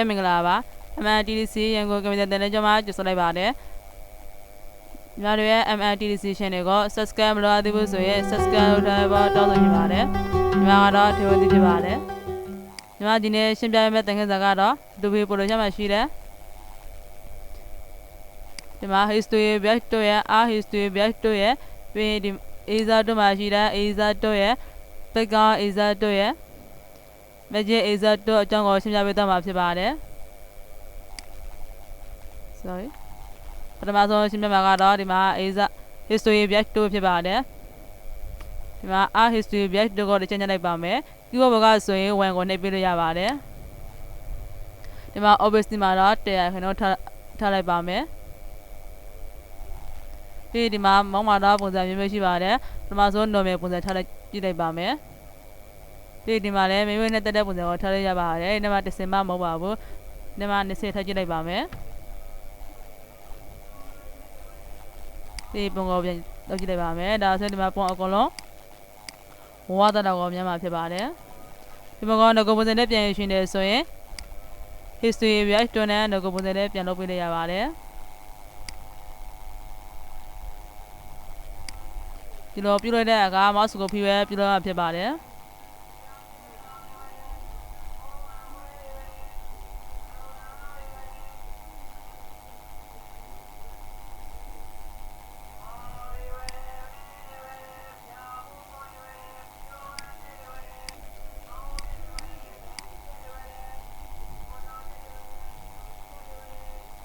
ပဲမင်္ဂလာပါMTDC ရန်ကုန်ကမ္ဘာတန်တဲ့ကျွန်မကြိုဆိုလိုက်ပါတယ်ညီမတို့ရဲ့ MTDC channel ကို subscribe မလုပ်သေးဘူးဆိုရင် subscribe လုပ်ထားပါတောင်းဆိုချင်ပါတယ်ညီမကတော့ထေဝတိဖြစ်ပါတယ်ညီမဒီနေ့ရှင်းပြပေးမယ့်သင်ခန်းစာကတော့ Adobe Photoshop မှာရှိတဲ့ဒီမှာ history brush တို့ရဲ့ art history brush တို့ရဲ့ပြီးဒီ eraser တို့မှာရှိတဲ့ eraser တို့ရဲ့ background eraser တို့ရဲ့magic eraser တို့အကြောင်းကိုရှင်းပြပေးသွားမှာဖြစ်ပါတယ် sorry ပထမဆုံးရှင်းပြမှာကတော့ဒီမှာ eraser history brush တို့ဖြစ်ပါတယ်ဒီမှာ art history brush တို့ကိုတစ်ချက်ညှပ်လိုက်ပါမယ် keyboard ဘောကဆိုရင် 1 ကိုနှိပ်ပေးလို့ရပါတယ်ဒီမှာ obviously မှာတော့100ခဏထားလိုက်ပါမယ်ပြီးဒီမှာမောင်းမာတော့ပုံစံမျိုးမျိုးရှိပါတယ်ပထမဆုံး normal ပုံစံထားလိုက်ကြည့်လိုက်ပါမယ်ပြီးဒီမှာလည်းမိမိနဲ့တက်တဲ့ပုံစံကိုထားလိုက်ရပါတယ်ဒီမှာတစ်စင်မှမဟုတ်ပါဘူးဒီမှာ20ထားကြည့်လိုက်ပါမယ်ပြီးပုံကိုပြန်လုပ်ကြည့်လိုက်ပါမယ်ဒါဆိုရင်ဒီမှာပုံအကုန်လုံးဝါသတာကိုမြင်မှာဖြစ်ပါတယ်ဒီပုံကတော့ငကိုပုံစံနဲ့ပြန်ရှင်နေဆိုရင် history brush တွန်းနဲ့ငကိုပုံစံနဲ့ပြန်လုပ်ပေးလိုက်ရပါတယ်ဒီလိုပြုလုပ်တဲ့အခါ mouse ကိုဖိပဲပြုလုပ်ရဖြစ်ပါတယ်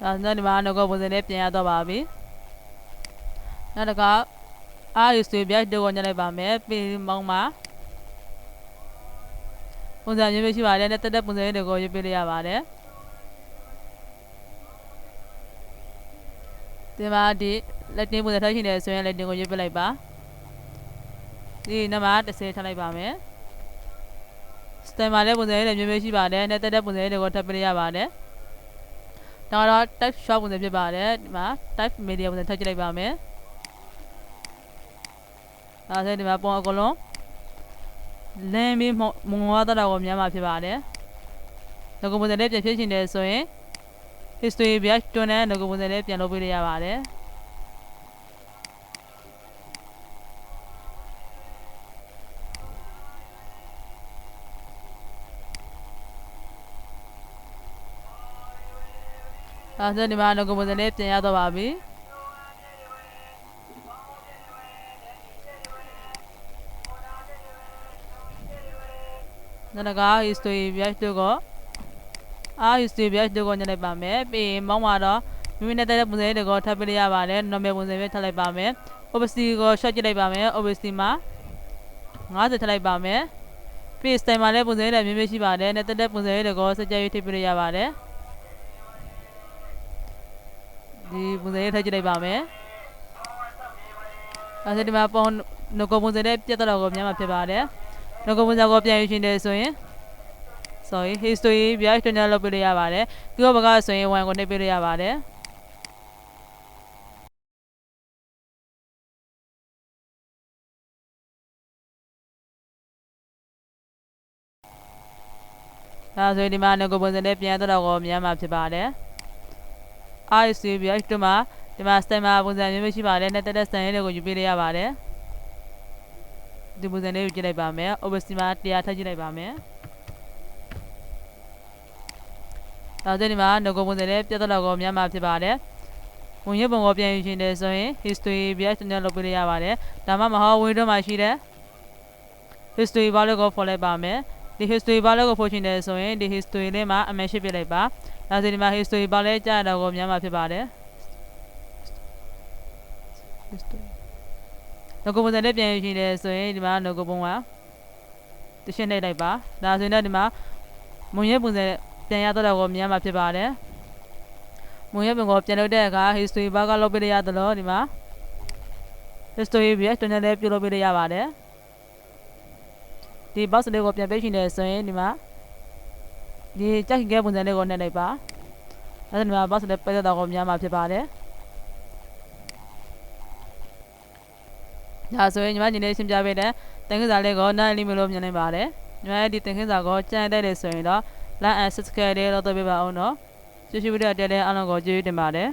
ဒါဆိုဒီမှာငကိုပုံစံနဲ့ပြန်ရတော့ပါပြီနောက်တစ်ခါအားရဆွေပြတ်တော့ညှလိုက်ပါမယ်ပြီးမောင်းမှာပုံစံမျိုးမျိုးရှိပါတယ်နဲ့တက်တက်ပုံစံတွေကိုရွေးပေးလို့ရပါတယ်ဒီမှာဒီလက်တင်ပုံစံထားရှိနေဆိုရင်လက်တင်ကိုရွေးပေးလိုက်ပါဒီနောက်မှာ30ထားလိုက်ပါမယ်စတိုင်မှာလည်းပုံစံတွေမျိုးမျိုးရှိပါတယ်နဲ့တက်တက်ပုံစံတွေကိုထပ်ပေးလို့ရပါတယ်ဒါတော့ type shop ပုံစံဖြစ်ပါတယ်ဒီမှာ type media ပုံစံထပ်ကြည့်လိုက်ပါမယ်ဒါဆိုဒီမှာပုံအကုန်လုံးလမ်းပြီးမုံဝါတော့ကိုများမှာဖြစ်ပါတယ်ငကိုပုံစံလေးပြန်ဖြစ်ရှင်တယ်ဆိုရင် history brush တွန်းနဲ့ငကိုပုံစံလေးပြန်လုပ်ပေးလို့ရပါတယ်ဒါဆိုဒီမှာငကိုပုံစံလေးပြန်ရတော့ပါပြီနောက်တစ်ခါ history brush တို့ကိုhistory brush တို့ကိုညှပ်လိုက်ပါမယ်ပြီးမောင်းမှာတော့မိမိနဲ့တဲ့ပုံစံတွေကိုထပ်ပေးရပါတယ် normal ပုံစံပဲထပ်လိုက်ပါမယ် opacity ကို short ကြည့်လိုက်ပါမယ် opacity မှာ50ထပ်လိုက်ပါမယ်ပြီး style မှာလည်းပုံစံတွေမျိုးမျိုးရှိပါတယ်နဲ့တဲ့ပုံစံတွေကိုစကြရွေးထည့်ပေးရပါတယ်ဒီပုံစံလေးထည့်ကြည့်လိုက်ပါမယ်အဲဒါဒီမှာပုံငကိုပုံစံနဲ့ပြတ်တော့ကိုများမှာဖြစ်ပါတယ်ငကိုပုံစံကိုပြန်ယူရှင်တယ်ဆိုရင် sorry history brush တွန်းလုပ်ပေးလို့ရပါတယ်ဒီဘက်ကဆိုရင် 1 ကိုနှိပ်ပေးလို့ရပါတယ်ဒါဆိုရင်ဒီမှာငကိုပုံစံနဲ့ပြန်တော့ကိုများမှာဖြစ်ပါတယ်history brush တို့မှာဒီမှာ style မှာပုံစံမျိုးမျိုးရှိပါတယ်နဲ့တက် style တွေကိုယူပေးလို့ရပါတယ်ဒီပုံစံလေးကိုကြည့်လိုက်ပါမယ် opacity မှာ100ထပ်ကြည့်လိုက်ပါမယ်ဒါဆိုဒီမှာငကိုပုံစံလေးပြတ်တော့ကိုများမှာဖြစ်ပါတယ်ဝင်ရပုံကိုပြန်ယူရှင်တယ်ဆိုရင် history brush နဲ့လုပ်ပေးလို့ရပါတယ်ဒါမှမဟုတ် window မှာရှိတဲ့ history bar ကိုဖော်လိုက်ပါမယ်ဒီ history bar ကိုဖော်ရှင်တယ်ဆိုရင်ဒီ history လေးမှာအမှန်ရှိပြလိုက်ပါဒါဆိုဒီမှာ history bar လေးကြာတော့ကိုများမှာဖြစ်ပါတယ်ငကိုပုံစံနဲ့ပြန်ယူရှင်တယ်ဆိုရင်ဒီမှာငကိုပုံကတရှင်းနှိပ်လိုက်ပါဒါဆိုရင်တော့ဒီမှာမုံရဲပုံစံပြန်ရတော့ကိုများမှာဖြစ်ပါတယ်မုံရဲပုံကိုပြန်လုပ်တဲ့အခါ history bar ကလုပ်ပေးရသလိုဒီမှာ history brush တွန်းနဲ့ပြုလုပ်ပေးရပါတယ်ဒီ box လေးကိုပြန်ပေးရှင်တယ်ဆိုရင်ဒီမှာဒီကြက်ခင်ကဲပုံစံလေးကိုနှိပ်လိုက်ပါဒါဆိုဒီမှာ box လေးပြတ်တော့ကိုများမှာဖြစ်ပါတယ်ဒါဆိုရင်ညီမညီလေးရှင်းပြပေးတဲ့သင်ခန်းစာလေးကိုနားလည်လို့မြင်နိုင်ပါတယ်ညီမရဲ့ဒီသင်ခန်းစာကိုကြံ့တဲ့လေဆိုရင်တော့ like and subscribe လေးလုပ်တော့ပြပါအောင်နော်ကြည့်ရှုပြီးတော့တဲ့လည်းအားလုံးကိုကျေးဇူးတင်ပါတယ်